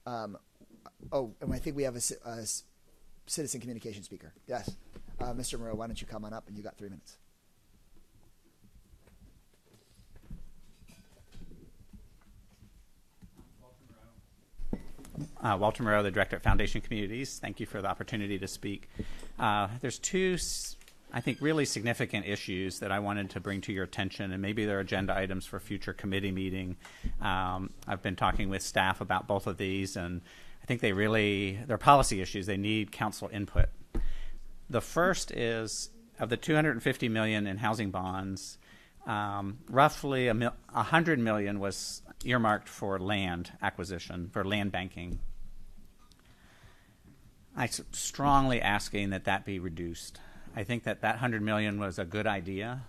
And I think we have a citizen communication speaker. Yes. Mr. Moreau, why don't you come on up, and you got 3 minutes. Walter Moreau, the Director at Foundation Communities. Thank you for the opportunity to speak. There's two, I think, really significant issues that I wanted to bring to your attention, and maybe they're agenda items for future committee meeting. I've been talking with staff about both of these, and I think they're policy issues. They need council input. The first is, of the $250 million in housing bonds, roughly $100 million was earmarked for land acquisition, for land banking. I'm strongly asking that be reduced. I think that $100 million was a good idea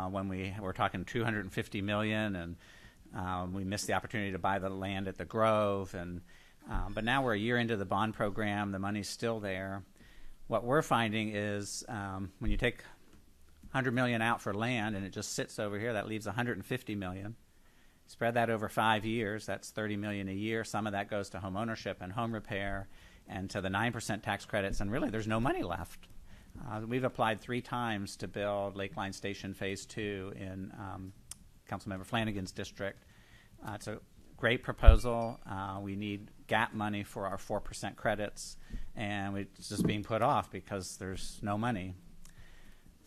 when we were talking $250 million, and we missed the opportunity to buy the land at the Grove. But now we're a year into the bond program. The money's still there. What we're finding is when you take $100 million out for land and it just sits over here, that leaves $150 million. Spread that over 5 years, that's $30 million a year. Some of that goes to home ownership and home repair and to the 9% tax credits, and really there's no money left. We've applied 3 times to build Lakeline Station Phase 2 in Councilmember Flanagan's district. It's a great proposal. We need gap money for our 4% credits, and it's just being put off because there's no money.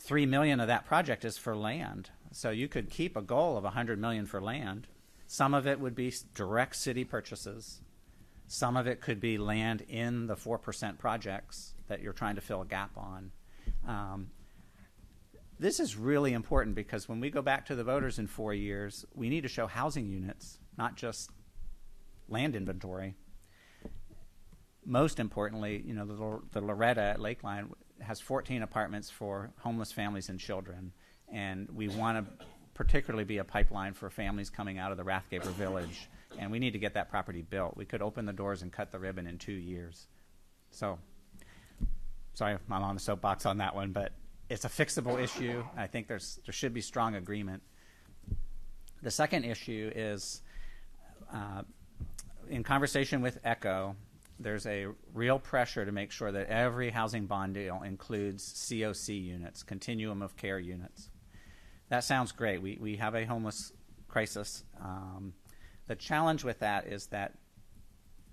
$3 million of that project is for land. So you could keep a goal of $100 million for land. Some of it would be direct city purchases. Some of it could be land in the 4% projects that you're trying to fill a gap on. This is really important because when we go back to the voters in 4 years, we need to show housing units, not just land inventory. Most importantly, the Loretta at Lakeline has 14 apartments for homeless families and children. And we want to particularly be a pipeline for families coming out of the Rathgaber Village. And we need to get that property built. We could open the doors and cut the ribbon in 2 years. So, sorry if I'm on the soapbox on that one, but it's a fixable issue. I think there should be strong agreement. The second issue is, in conversation with ECHO, there's a real pressure to make sure that every housing bond deal includes COC units, continuum of care units. That sounds great. We have a homeless crisis. The challenge with that is that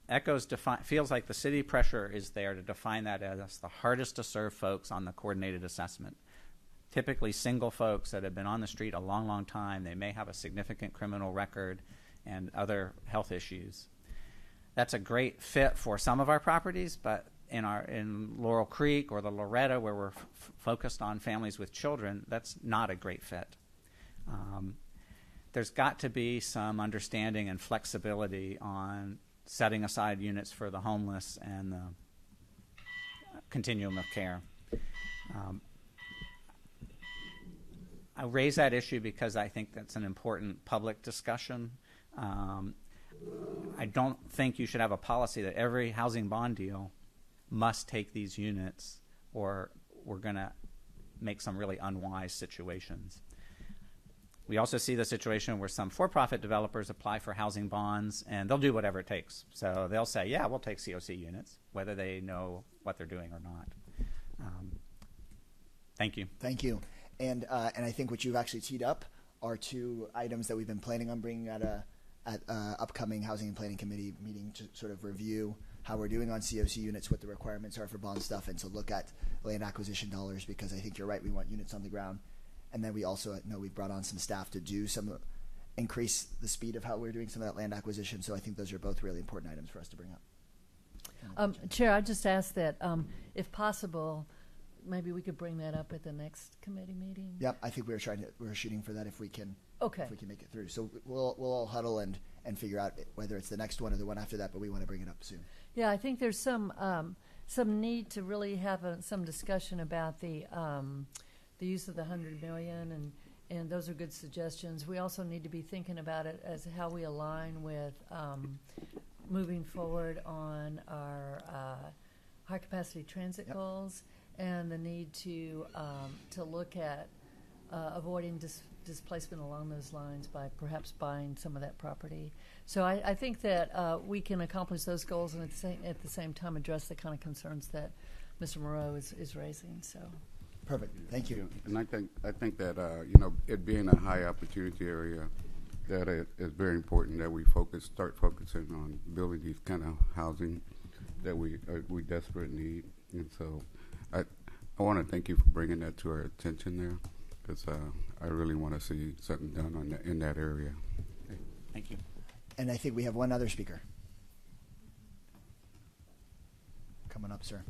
ECHO's feels like the city pressure is there to define that as the hardest to serve folks on the coordinated assessment. Typically single folks that have been on the street a long, long time. They may have a significant criminal record and other health issues. That's a great fit for some of our properties, but in Laurel Creek or the Loretta, where we're focused on families with children, that's not a great fit. There's got to be some understanding and flexibility on setting aside units for the homeless and the continuum of care. I raise that issue because I think that's an important public discussion. I don't think you should have a policy that every housing bond deal must take these units, or we're going to make some really unwise situations. We also see the situation where some for-profit developers apply for housing bonds, and they'll do whatever it takes. So they'll say, yeah, we'll take COC units, whether they know what they're doing or not. Thank you. Thank you. And I think what you've actually teed up are 2 items that we've been planning on bringing at upcoming Housing and Planning Committee meeting to sort of review how we're doing on COC units, what the requirements are for bond stuff, and to look at land acquisition dollars, because I think you're right, we want units on the ground. And then we also know we've brought on some staff to do increase the speed of how we're doing some of that land acquisition. So I think those are both really important items for us to bring up. Chair, I just ask that if possible, maybe we could bring that up at the next committee meeting. Yep, I think we're shooting for that if we can. Okay. If we can make it through. So we'll all huddle and figure out whether it's the next one or the one after that, but we want to bring it up soon. Yeah, I think there's some need to really have some discussion about the use of the $100 million, and those are good suggestions. We also need to be thinking about it as how we align with moving forward on our high capacity transit goals, and the need to look at avoiding displacement along those lines by perhaps buying some of that property. So I think that we can accomplish those goals and at the same time address the kind of concerns that Mr. Moreau is raising. So. Perfect. Thank you. And I think that it being a high opportunity area, that it is very important that we start focusing on building these kind of housing that we desperately need. And so I want to thank you for bringing that to our attention there, because I really want to see something done in that area. Thank you. And I think we have one other speaker. Coming up, sir.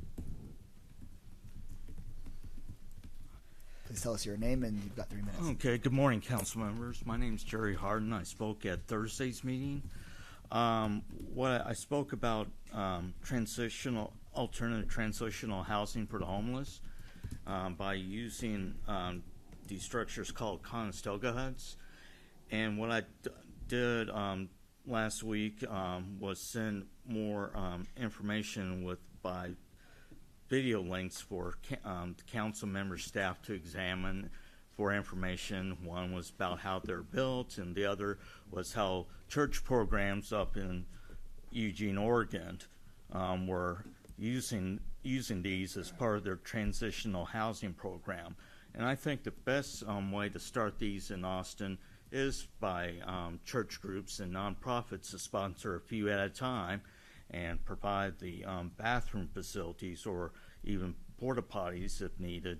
Please tell us your name, and you've got 3 minutes. Okay, good morning, council members. My name is Jerry Harden. I spoke at Thursday's meeting. What I spoke about alternative transitional housing for the homeless by using these structures called Conestoga huts. And what I did last week was send more information by video links for council member staff to examine for information. One was about how they're built, and the other was how church programs up in Eugene, Oregon were using these as part of their transitional housing program. And I think the best way to start these in Austin is by church groups and nonprofits to sponsor a few at a time and provide the bathroom facilities or even porta potties if needed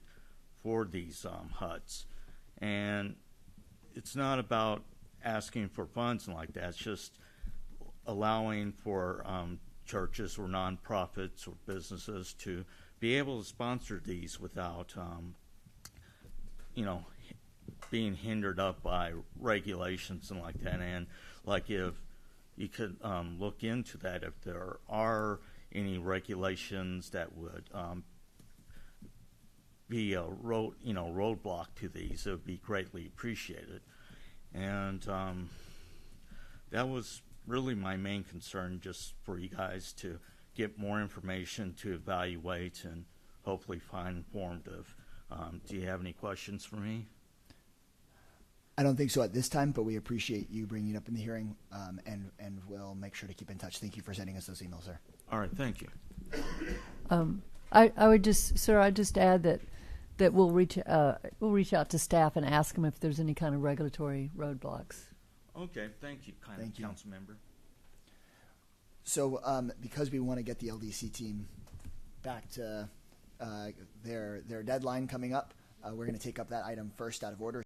for these huts. And it's not about asking for funds like that. It's just allowing for churches or nonprofits or businesses to be able to sponsor these without, being hindered up by regulations and like that. And like if you could look into that, if there are any regulations that would be a roadblock to these, it would be greatly appreciated. And that was really my main concern, just for you guys to get more information to evaluate and hopefully find informative. Do you have any questions for me? I don't think so at this time, but we appreciate you bringing it up in the hearing, and we'll make sure to keep in touch. Thank you for sending us those emails, sir. All right, thank you. I would just, sir, I'd just add that we'll reach out to staff and ask them if there's any kind of regulatory roadblocks. Okay, thank you, council member. So because we want to get the LDC team back to their deadline coming up, we're going to take up that item first out of order.